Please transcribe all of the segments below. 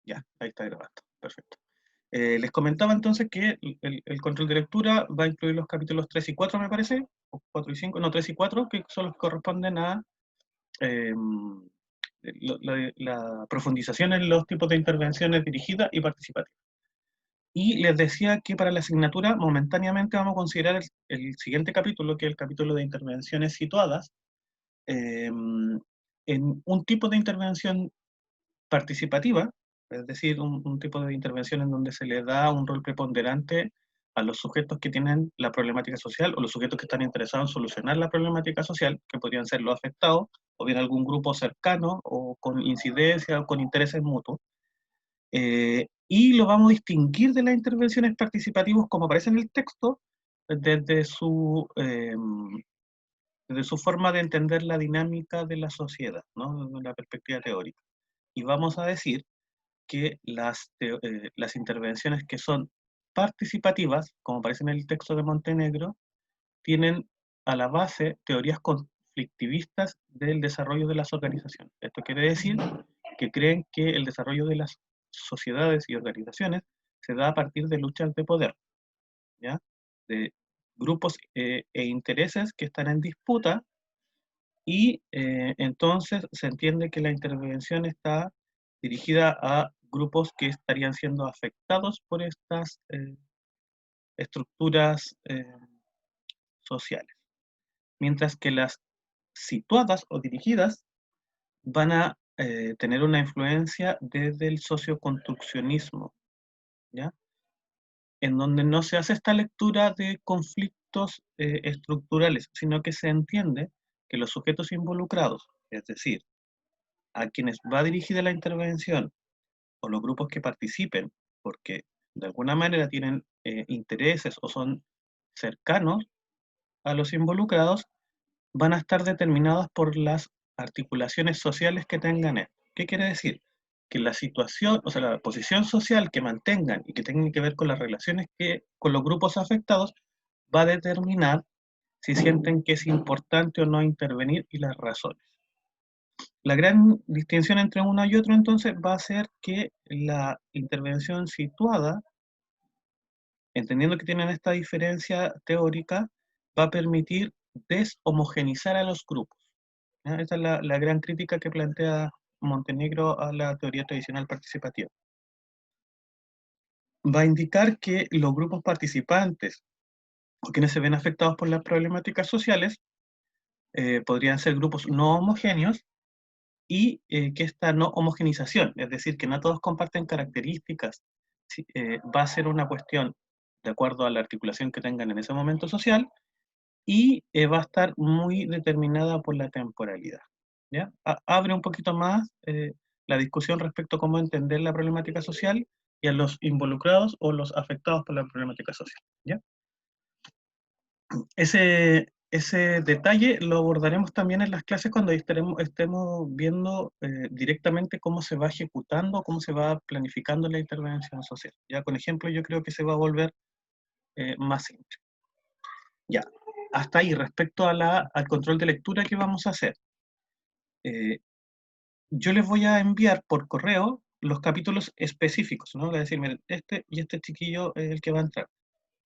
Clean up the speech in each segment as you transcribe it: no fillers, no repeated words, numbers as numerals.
Ya, ahí está grabando. Perfecto. Les comentaba entonces que el control de lectura va a incluir los capítulos 3 y 4, me parece, o 4 y 5, no, 3 y 4, que son los que corresponden a la profundización en los tipos de intervenciones dirigidas y participativas. Y les decía que para la asignatura momentáneamente vamos a considerar el siguiente capítulo, que es el capítulo de intervenciones situadas, en un tipo de intervención participativa, es decir, un tipo de intervención en donde se le da un rol preponderante a los sujetos que tienen la problemática social o los sujetos que están interesados en solucionar la problemática social, que podrían ser los afectados o bien algún grupo cercano o con incidencia o con intereses mutuos. Y lo vamos a distinguir de las intervenciones participativas como aparece en el texto desde desde su forma de entender la dinámica de la sociedad, ¿no? Desde la perspectiva teórica. Y vamos a decir que las intervenciones que son participativas, como aparece en el texto de Montenegro, tienen a la base teorías conflictivistas del desarrollo de las organizaciones. Esto quiere decir que creen que el desarrollo de las sociedades y organizaciones se da a partir de luchas de poder, ¿ya? De grupos e intereses que están en disputa y entonces se entiende que la intervención está dirigida a grupos que estarían siendo afectados por estas estructuras sociales, mientras que las situadas o dirigidas van a tener una influencia desde el socioconstruccionismo, ¿ya? En donde no se hace esta lectura de conflictos estructurales, sino que se entiende que los sujetos involucrados, es decir, a quienes va dirigida la intervención o los grupos que participen, porque de alguna manera tienen intereses o son cercanos a los involucrados, van a estar determinados por las articulaciones sociales que tengan. ¿Qué quiere decir? Que la situación, o sea, la posición social que mantengan y que tengan que ver con las relaciones con los grupos afectados, va a determinar si sienten que es importante o no intervenir y las razones. La gran distinción entre uno y otro entonces va a ser que la intervención situada, entendiendo que tienen esta diferencia teórica, va a permitir deshomogenizar a los grupos. ¿Ya? Esta es la gran crítica que plantea Montenegro a la teoría tradicional participativa. Va a indicar que los grupos participantes o quienes se ven afectados por las problemáticas sociales podrían ser grupos no homogéneos y que esta no homogenización, es decir, que no todos comparten características, va a ser una cuestión de acuerdo a la articulación que tengan en ese momento social y va a estar muy determinada por la temporalidad. ¿Ya? Abre un poquito más la discusión respecto a cómo entender la problemática social y a los involucrados o los afectados por la problemática social. ¿Ya? Ese detalle lo abordaremos también en las clases cuando estemos viendo directamente cómo se va ejecutando, cómo se va planificando la intervención social. Ya con ejemplo yo creo que se va a volver más simple. Ya, hasta ahí respecto al control de lectura que vamos a hacer. Yo les voy a enviar por correo los capítulos específicos, ¿no? Voy a decir, miren, este y este chiquillo es el que va a entrar.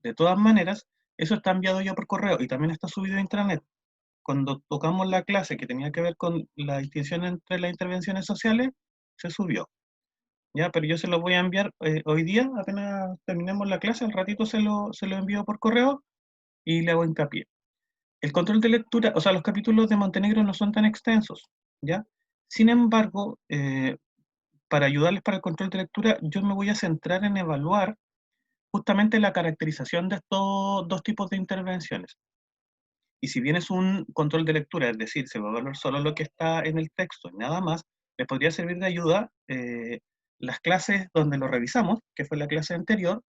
De todas maneras, eso está enviado ya por correo y también está subido a intranet. Cuando tocamos la clase que tenía que ver con la distinción entre las intervenciones sociales, se subió. Ya, pero yo se lo voy a enviar hoy día, apenas terminemos la clase, al ratito se lo envío por correo y le hago hincapié. El control de lectura, o sea, los capítulos de Montenegro no son tan extensos, ¿ya? Sin embargo, para ayudarles para el control de lectura, yo me voy a centrar en evaluar justamente la caracterización de estos dos tipos de intervenciones. Y si bien es un control de lectura, es decir, se va a evaluar solo lo que está en el texto y nada más, les podría servir de ayuda las clases donde lo revisamos, que fue la clase anterior,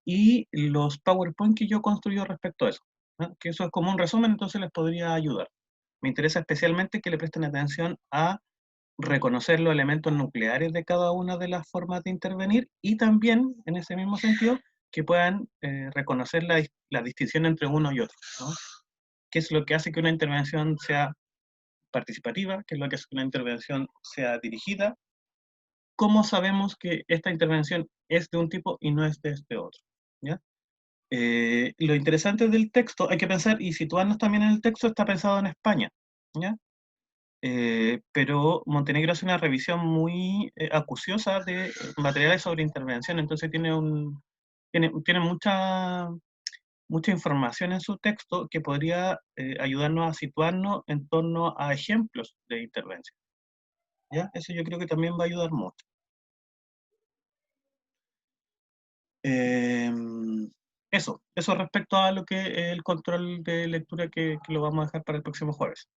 y los PowerPoint que yo construyo respecto a eso, ¿no? Que eso es como un resumen, entonces les podría ayudar. Me interesa especialmente que le presten atención a reconocer los elementos nucleares de cada una de las formas de intervenir y también, en ese mismo sentido, que puedan reconocer la distinción entre uno y otro, ¿no? ¿Qué es lo que hace que una intervención sea participativa? ¿Qué es lo que hace que una intervención sea dirigida? cómo sabemos que esta intervención es de un tipo y no es de este otro, ¿ya? Lo interesante del texto, hay que pensar y situarnos también en el texto, está pensado en España, ¿ya? Pero Montenegro hace una revisión muy acuciosa de materiales sobre intervención, entonces tiene mucha información en su texto que podría ayudarnos a situarnos en torno a ejemplos de intervención, ¿ya? Eso yo creo que también va a ayudar mucho. Eso respecto a lo que es el control de lectura que lo vamos a dejar para el próximo jueves.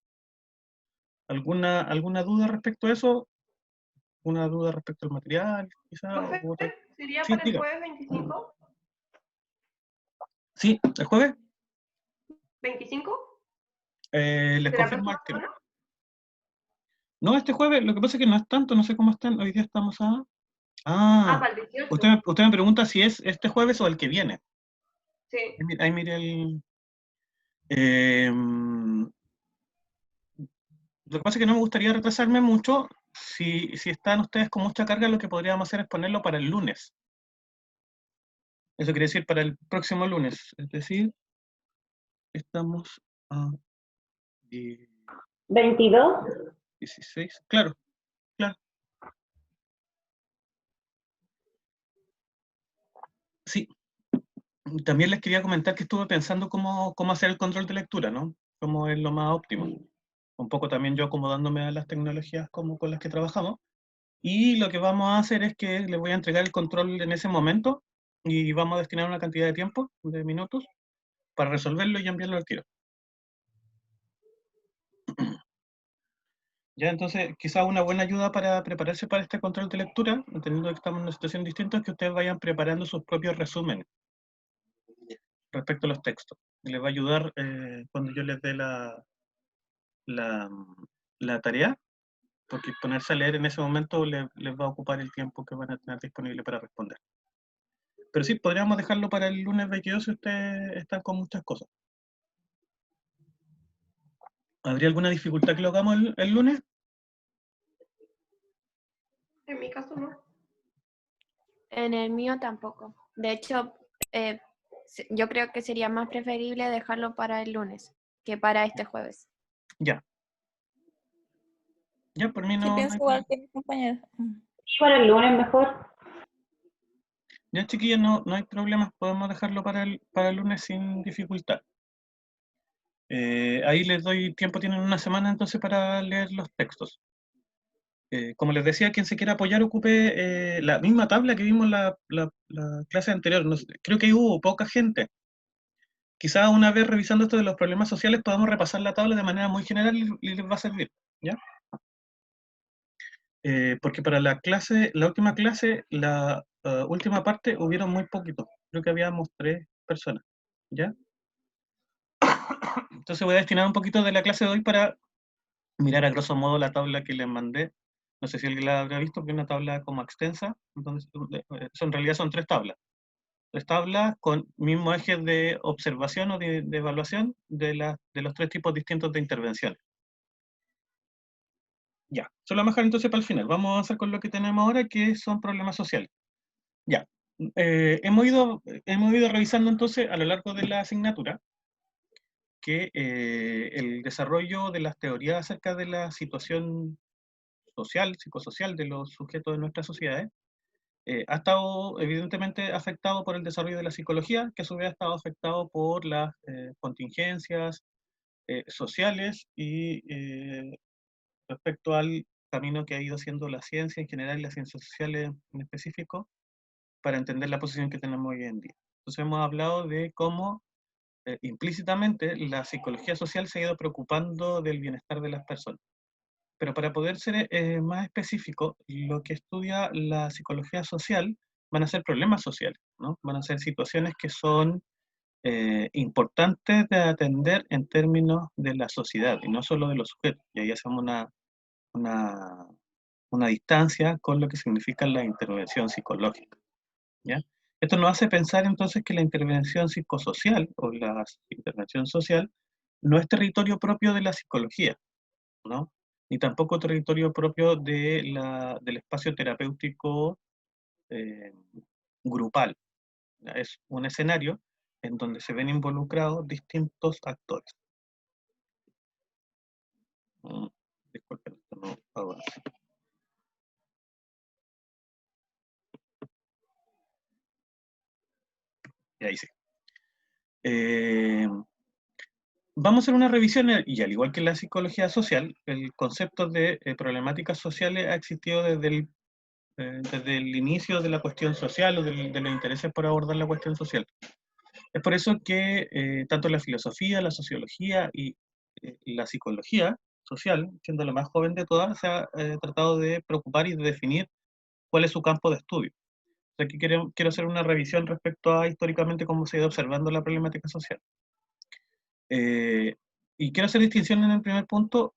¿Alguna duda respecto a eso? ¿Una duda respecto al material, quizá? Profe, ¿sería Sí, para el diga. jueves 25? Sí, ¿el jueves? ¿25? Les ¿De la confirmo próxima al tiro. semana? No, este jueves, lo que pasa es que no es tanto, no sé cómo están. Hoy día estamos a... Ah, Ah, para el 18. usted me pregunta si es este jueves o el que viene. Sí. Ahí mire el... eh, lo que pasa es que no me gustaría retrasarme mucho. Si están ustedes con mucha carga, lo que podríamos hacer es ponerlo para el lunes. Eso quiere decir para el próximo lunes. Es decir, estamos a 22. 16. Claro, claro. Sí. También les quería comentar que estuve pensando cómo hacer el control de lectura, ¿no? Cómo es lo más óptimo. Un poco también yo acomodándome a las tecnologías como con las que trabajamos. Y lo que vamos a hacer es que les voy a entregar el control en ese momento y vamos a destinar una cantidad de tiempo, de minutos, para resolverlo y enviarlo al tiro. Ya, entonces, quizás una buena ayuda para prepararse para este control de lectura, entendiendo que estamos en una situación distinta, es que ustedes vayan preparando sus propios resúmenes respecto a los textos. Y les va a ayudar cuando yo les dé la, la tarea, porque ponerse a leer en ese momento les va a ocupar el tiempo que van a tener disponible para responder. Pero sí, podríamos dejarlo para el lunes 22 si ustedes están con muchas cosas. ¿Habría alguna dificultad que lo hagamos el lunes? En mi caso no. En el mío tampoco. De hecho, yo creo que sería más preferible dejarlo para el lunes que para este jueves. Ya. Ya, por mí Sí, no pienso hay igual problema. que mis compañeros. Para el lunes mejor. Ya, chiquillos, no hay problemas, podemos dejarlo para el lunes sin dificultad. Ahí les doy tiempo, tienen una semana entonces para leer los textos. Como les decía, quien se quiera apoyar, ocupe la misma tabla que vimos la clase anterior. Creo que ahí hubo poca gente. Quizás una vez revisando esto de los problemas sociales podamos repasar la tabla de manera muy general y les va a servir, ¿ya? Porque para la última clase, la última parte, hubieron muy poquitos. Creo que habíamos 3 personas, ¿ya? Entonces voy a destinar un poquito de la clase de hoy para mirar a grosso modo la tabla que les mandé. No sé si alguien la habrá visto, que es una tabla como extensa. Entonces, en realidad son 3 tablas. 3 tablas con mismo eje de observación o de evaluación de los 3 tipos distintos de intervenciones. Ya, solo vamos a dejar entonces para el final. Vamos a avanzar con lo que tenemos ahora, que son problemas sociales. Ya, hemos ido revisando entonces a lo largo de la asignatura que el desarrollo de las teorías acerca de la situación social, psicosocial de los sujetos de nuestras sociedades ha estado evidentemente afectado por el desarrollo de la psicología, que a su vez ha estado afectado por las contingencias sociales y respecto al camino que ha ido haciendo la ciencia en general y las ciencias sociales en específico para entender la posición que tenemos hoy en día. Entonces hemos hablado de cómo implícitamente la psicología social se ha ido preocupando del bienestar de las personas. Pero para poder ser más específico, lo que estudia la psicología social van a ser problemas sociales, ¿no? Van a ser situaciones que son importantes de atender en términos de la sociedad y no solo de los sujetos. Y ahí hacemos una, una distancia con lo que significa la intervención psicológica, ¿ya? Esto nos hace pensar entonces que la intervención psicosocial o la intervención social no es territorio propio de la psicología, ¿no? ni tampoco territorio propio del espacio terapéutico grupal. Es un escenario en donde se ven involucrados distintos actores. Disculpen, esto no avanza. Y ahí sí. Vamos a hacer una revisión, y al igual que la psicología social, el concepto de problemáticas sociales ha existido desde el inicio de la cuestión social o de los intereses por abordar la cuestión social. Es por eso que tanto la filosofía, la sociología y la psicología social, siendo la más joven de todas, se ha tratado de preocupar y de definir cuál es su campo de estudio. Aquí quiero hacer una revisión respecto a históricamente cómo se ha ido observando la problemática social. Y quiero hacer distinción en el primer punto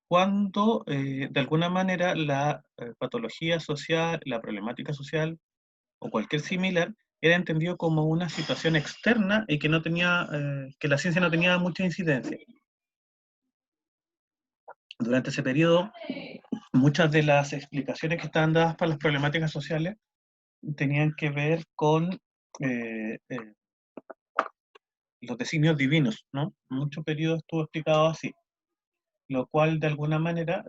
cuando de alguna manera la patología social, la problemática social o cualquier similar era entendido como una situación externa y que no tenía, que la ciencia no tenía mucha incidencia. Durante ese periodo, muchas de las explicaciones que estaban dadas para las problemáticas sociales tenían que ver con los designios divinos, ¿no? Mucho periodo estuvo explicado así, lo cual de alguna manera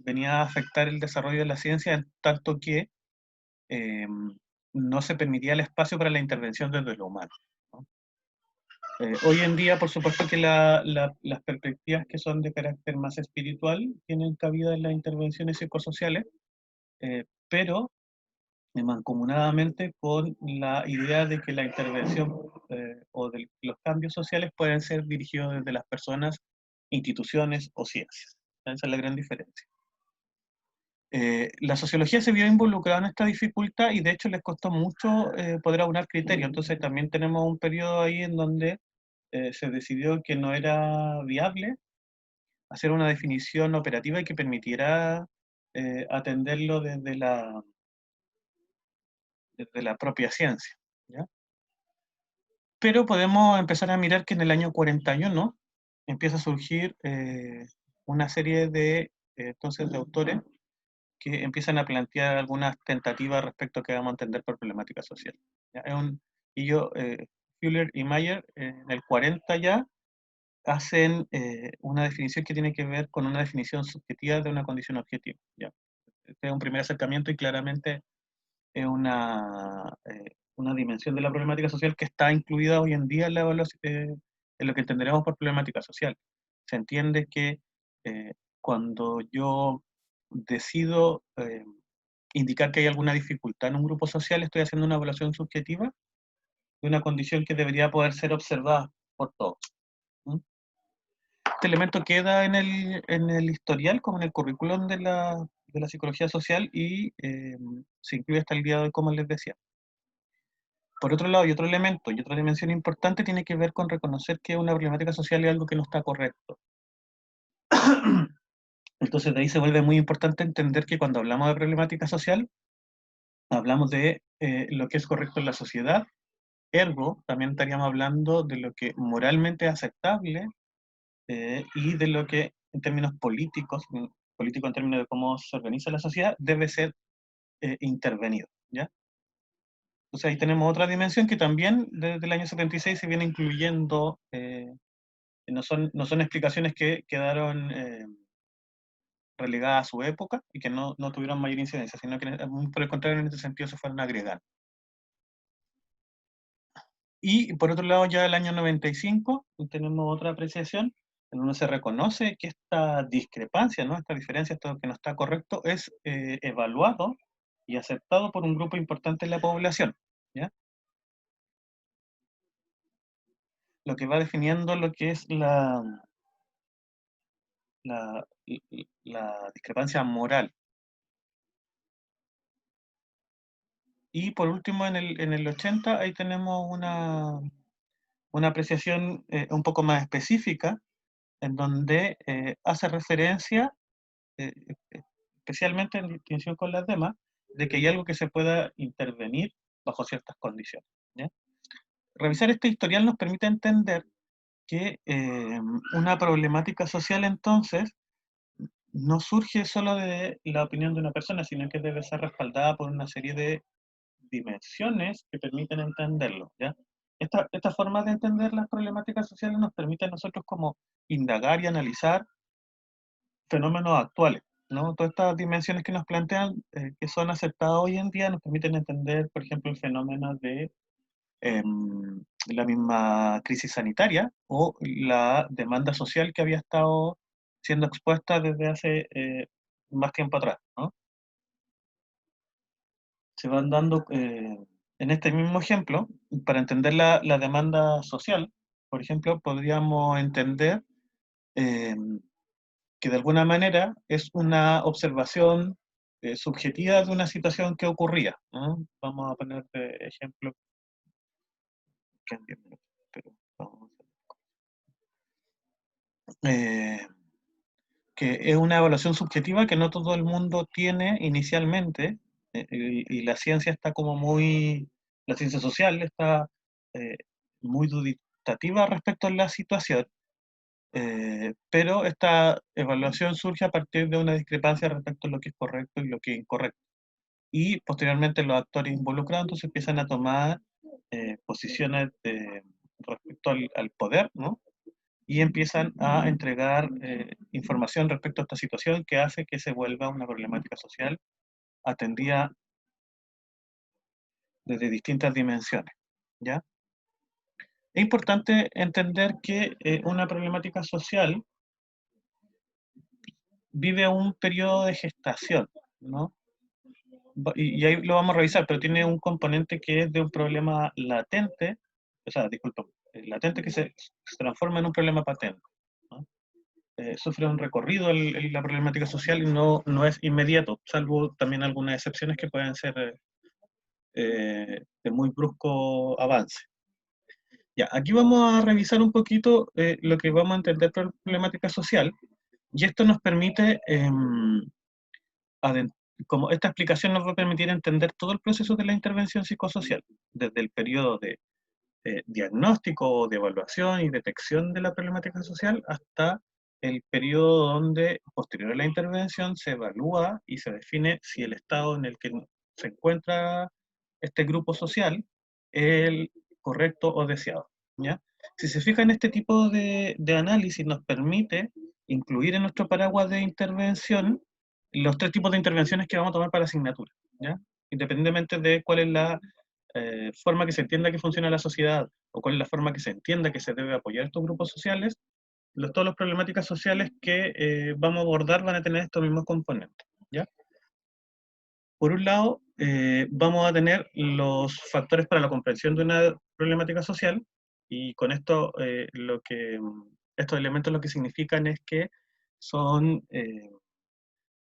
venía a afectar el desarrollo de la ciencia en tanto que no se permitía el espacio para la intervención desde lo humano, ¿no? Hoy en día, por supuesto que las perspectivas que son de carácter más espiritual tienen cabida en las intervenciones psicosociales, pero mancomunadamente con la idea de que la intervención o de los cambios sociales pueden ser dirigidos desde las personas, instituciones o ciencias. Esa es la gran diferencia. La sociología se vio involucrada en esta dificultad y de hecho les costó mucho poder aunar criterios. Entonces también tenemos un periodo ahí en donde se decidió que no era viable hacer una definición operativa y que permitiera atenderlo desde la propia ciencia, ¿ya? Pero podemos empezar a mirar que en el año 41 empieza a surgir una serie de, entonces, de autores que empiezan a plantear algunas tentativas respecto a qué vamos a entender por problemática social. ¿Ya? Fuller y Mayer en el 40 ya hacen una definición que tiene que ver con una definición subjetiva de una condición objetiva. ¿Ya? Este es un primer acercamiento y claramente es una dimensión de la problemática social que está incluida hoy en día en la evaluación, en lo que entenderemos por problemática social. Se entiende que cuando yo decido indicar que hay alguna dificultad en un grupo social, estoy haciendo una evaluación subjetiva de una condición que debería poder ser observada por todos. ¿Mm? Este elemento queda en el historial, como en el currículum de la psicología social y se incluye hasta el día de hoy, como les decía. Por otro lado, y otro elemento y otra dimensión importante tiene que ver con reconocer que una problemática social es algo que no está correcto. Entonces de ahí se vuelve muy importante entender que cuando hablamos de problemática social, hablamos de lo que es correcto en la sociedad, ergo también estaríamos hablando de lo que moralmente es aceptable y de lo que en términos políticos en términos de cómo se organiza la sociedad, debe ser intervenido, ¿ya? Entonces ahí tenemos otra dimensión que también desde el año 76 se viene incluyendo, no son explicaciones que quedaron relegadas a su época y que no tuvieron mayor incidencia, sino que por el contrario en este sentido se fueron agregando. Y por otro lado ya el año 95 tenemos otra apreciación en donde se reconoce que esta discrepancia, ¿no? Esta diferencia, esto que no está correcto, es evaluado y aceptado por un grupo importante de la población, ¿ya? Lo que va definiendo lo que es la discrepancia moral. Y por último, en el 80, ahí tenemos una apreciación un poco más específica, en donde hace referencia, eh, especialmente en distinción con las demás, de que hay algo que se pueda intervenir bajo ciertas condiciones, ¿ya? Revisar este historial nos permite entender que una problemática social entonces no surge solo de la opinión de una persona, sino que debe ser respaldada por una serie de dimensiones que permiten entenderlo, ¿ya? Esta forma de entender las problemáticas sociales nos permite a nosotros como indagar y analizar fenómenos actuales, ¿no? Todas estas dimensiones que nos plantean, que son aceptadas hoy en día, nos permiten entender, por ejemplo, el fenómeno de la misma crisis sanitaria o la demanda social que había estado siendo expuesta desde hace más tiempo atrás, ¿no? Se van dando, en este mismo ejemplo, para entender la demanda social, por ejemplo, podríamos entender eh, que de alguna manera es una observación subjetiva de una situación que ocurría, ¿no? Vamos a poner de ejemplo, que en 10 minutos, pero vamos a que es una evaluación subjetiva que no todo el mundo tiene inicialmente, y la ciencia está como muy, la ciencia social está eh, muy duditativa respecto a la situación, pero esta evaluación surge a partir de una discrepancia respecto a lo que es correcto y lo que es incorrecto. Y posteriormente los actores involucrados entonces empiezan a tomar posiciones respecto al poder, ¿no? Y empiezan a entregar información respecto a esta situación que hace que se vuelva una problemática social atendida desde distintas dimensiones, ¿ya? Es importante entender que una problemática social vive un periodo de gestación, ¿no? Y ahí lo vamos a revisar, pero tiene un componente que es de un problema latente, o sea, disculpa, latente que se transforma en un problema patente, ¿no? Sufre un recorrido la problemática social y no es inmediato, salvo también algunas excepciones que pueden ser de muy brusco avance. Ya, aquí vamos a revisar un poquito lo que vamos a entender por problemática social, y esto nos permite, como esta explicación nos va a permitir entender todo el proceso de la intervención psicosocial, desde el periodo de diagnóstico, de evaluación y detección de la problemática social hasta el periodo donde, posterior a la intervención, se evalúa y se define si el estado en el que se encuentra este grupo social es el correcto o deseado, ¿ya? Si se fijan, este tipo de análisis nos permite incluir en nuestro paraguas de intervención los tres tipos de intervenciones que vamos a tomar para asignatura, ¿ya? Independientemente de cuál es la forma que se entienda que funciona la sociedad o cuál es la forma que se entienda que se debe apoyar estos grupos sociales, todas las problemáticas sociales que vamos a abordar van a tener estos mismos componentes, ¿ya? Por un lado, vamos a tener los factores para la comprensión de una problemática social, y con esto estos elementos lo que significan es que son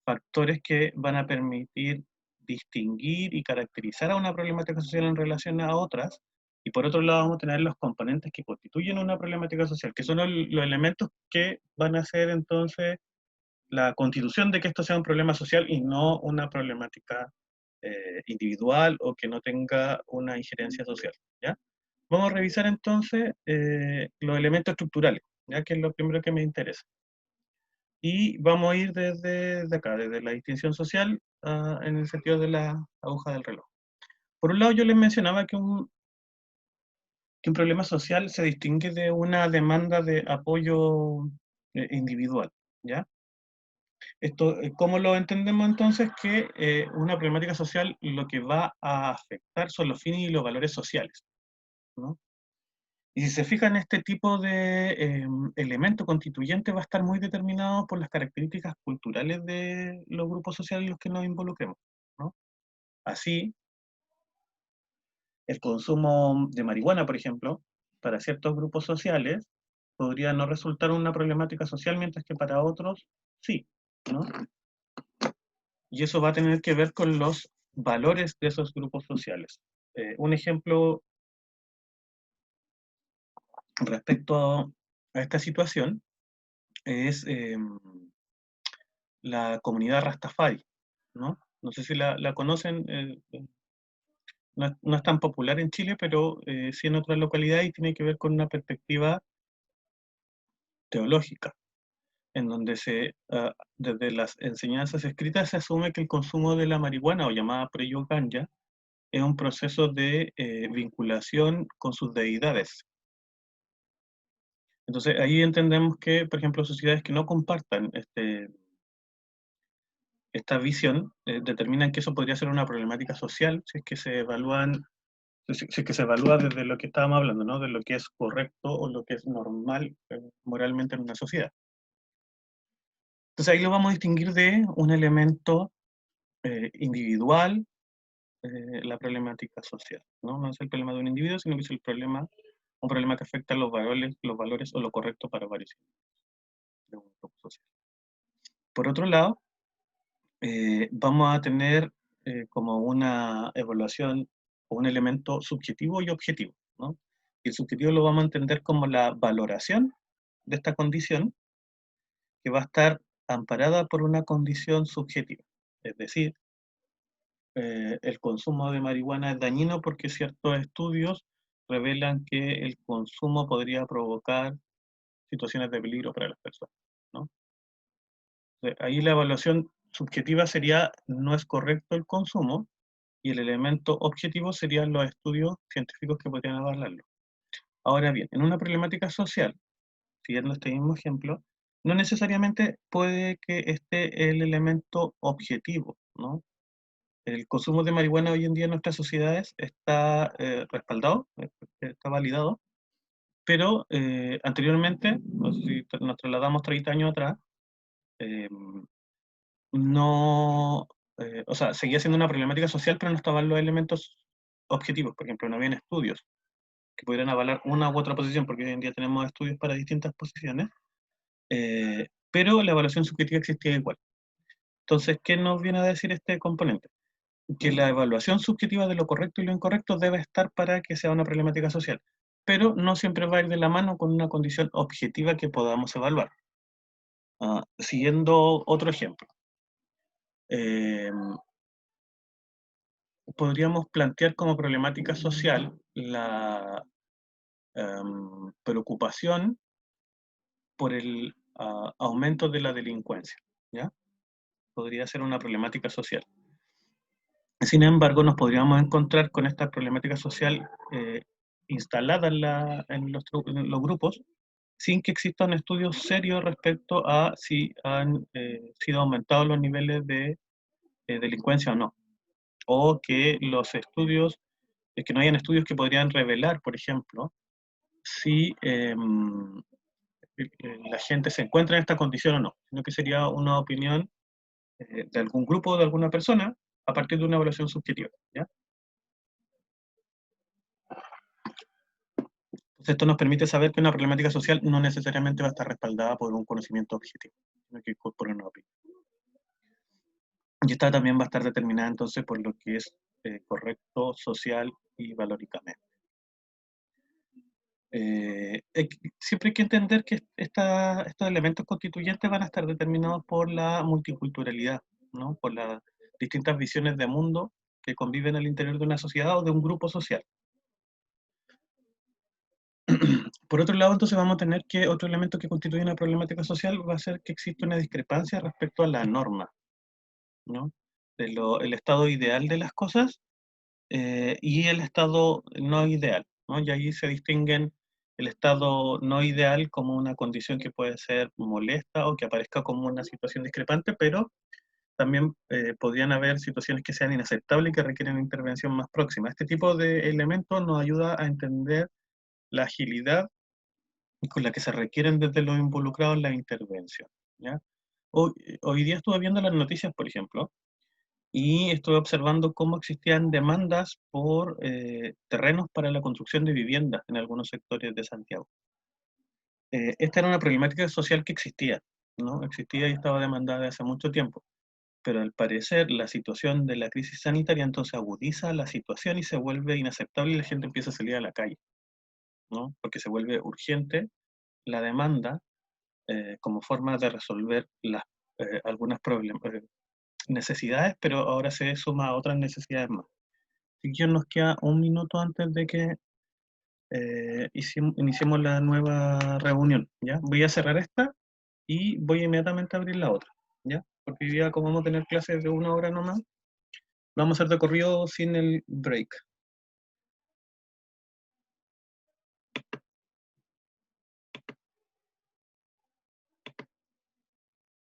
factores que van a permitir distinguir y caracterizar a una problemática social en relación a otras, y por otro lado vamos a tener los componentes que constituyen una problemática social, que son los elementos que van a ser entonces la constitución de que esto sea un problema social y no una problemática individual o que no tenga una injerencia social, ¿ya? Vamos a revisar entonces los elementos estructurales, ya que es lo primero que me interesa. Y vamos a ir desde acá, desde la distinción social, en el sentido de la aguja del reloj. Por un lado, yo les mencionaba que un problema social se distingue de una demanda de apoyo individual, ¿ya? Esto, ¿cómo lo entendemos entonces? Que una problemática social lo que va a afectar son los fines y los valores sociales, ¿no? Y si se fijan, este tipo de elemento constituyente va a estar muy determinado por las características culturales de los grupos sociales en los que nos involucremos, ¿no? Así, el consumo de marihuana, por ejemplo, para ciertos grupos sociales, podría no resultar una problemática social, mientras que para otros sí, ¿no? Y eso va a tener que ver con los valores de esos grupos sociales. Un ejemplo respecto a esta situación es la comunidad Rastafari, ¿no? No sé si la conocen, no es tan popular en Chile, pero sí en otras localidades, y tiene que ver con una perspectiva teológica. en donde desde las enseñanzas escritas se asume que el consumo de la marihuana, o llamada preyo ganja, es un proceso de vinculación con sus deidades. Entonces ahí entendemos que, por ejemplo, sociedades que no compartan esta visión determinan que eso podría ser una problemática social si es que se evalúan, si es que se evalúa desde lo que estábamos hablando, ¿no? De lo que es correcto o lo que es normal moralmente en una sociedad. Entonces ahí lo vamos a distinguir de un elemento individual, la problemática social, ¿no? No es el problema de un individuo, sino que es un problema que afecta los valores o lo correcto para varios individuos de un grupo social. Por otro lado, vamos a tener como una evaluación o un elemento subjetivo y objetivo, ¿no? Y el subjetivo lo vamos a entender como la valoración de esta condición que va a estar amparada por una condición subjetiva. Es decir, el consumo de marihuana es dañino porque ciertos estudios revelan que el consumo podría provocar situaciones de peligro para las personas, ¿no? Ahí la evaluación subjetiva sería no es correcto el consumo, y el elemento objetivo serían los estudios científicos que podrían avalarlo. Ahora bien, en una problemática social, siguiendo este mismo ejemplo, no necesariamente puede que esté el elemento objetivo, ¿no? El consumo de marihuana hoy en día en nuestras sociedades está respaldado, está validado, pero anteriormente, no sé si nos trasladamos 30 años atrás, eh, no, o sea, seguía siendo una problemática social, pero no estaban los elementos objetivos. Por ejemplo, no habían estudios que pudieran avalar una u otra posición, porque hoy en día tenemos estudios para distintas posiciones, pero la evaluación subjetiva existía igual. Entonces, ¿qué nos viene a decir este componente? Que la evaluación subjetiva de lo correcto y lo incorrecto debe estar para que sea una problemática social, pero no siempre va a ir de la mano con una condición objetiva que podamos evaluar. Siguiendo otro ejemplo. Podríamos plantear como problemática social la preocupación por el aumento de la delincuencia, ¿ya? Podría ser una problemática social. Sin embargo, nos podríamos encontrar con esta problemática social instalada en los grupos sin que existan estudios serios respecto a si han sido aumentados los niveles de delincuencia o no. O que los estudios, que no hayan estudios que podrían revelar, por ejemplo, si la gente se encuentra en esta condición o no, sino que sería una opinión de algún grupo o de alguna persona a partir de una evaluación subjetiva, ¿ya? Entonces esto nos permite saber que una problemática social no necesariamente va a estar respaldada por un conocimiento objetivo, sino que por una opinión. Y esta también va a estar determinada entonces por lo que es correcto, social y valóricamente. Siempre hay que entender que estos elementos constituyentes van a estar determinados por la multiculturalidad, ¿no? Por las distintas visiones de mundo que conviven al interior de una sociedad o de un grupo social. Por otro lado, entonces vamos a tener que otro elemento que constituye una problemática social va a ser que existe una discrepancia respecto a la norma, ¿no? El estado ideal de las cosas y el estado no ideal, ¿no? Y ahí se distinguen el estado no ideal como una condición que puede ser molesta o que aparezca como una situación discrepante, pero también podrían haber situaciones que sean inaceptables y que requieren intervención más próxima. Este tipo de elementos nos ayuda a entender la agilidad con la que se requieren desde los involucrados la intervención, ¿ya? Hoy día estuve viendo las noticias, por ejemplo, y estuve observando cómo existían demandas por terrenos para la construcción de viviendas en algunos sectores de Santiago. Esta era una problemática social que existía, ¿no? Existía y estaba demandada desde hace mucho tiempo, pero al parecer la situación de la crisis sanitaria entonces agudiza la situación y se vuelve inaceptable y la gente empieza a salir a la calle, ¿no? Porque se vuelve urgente la demanda como forma de resolver algunas necesidades, pero ahora se suma a otras necesidades más. Así que nos queda un minuto antes de que iniciemos la nueva reunión, ¿ya? Voy a cerrar esta y voy inmediatamente a abrir la otra, ¿ya? Porque hoy día, como vamos a tener clases de 1 hora nomás, vamos a hacer de corrido sin el break.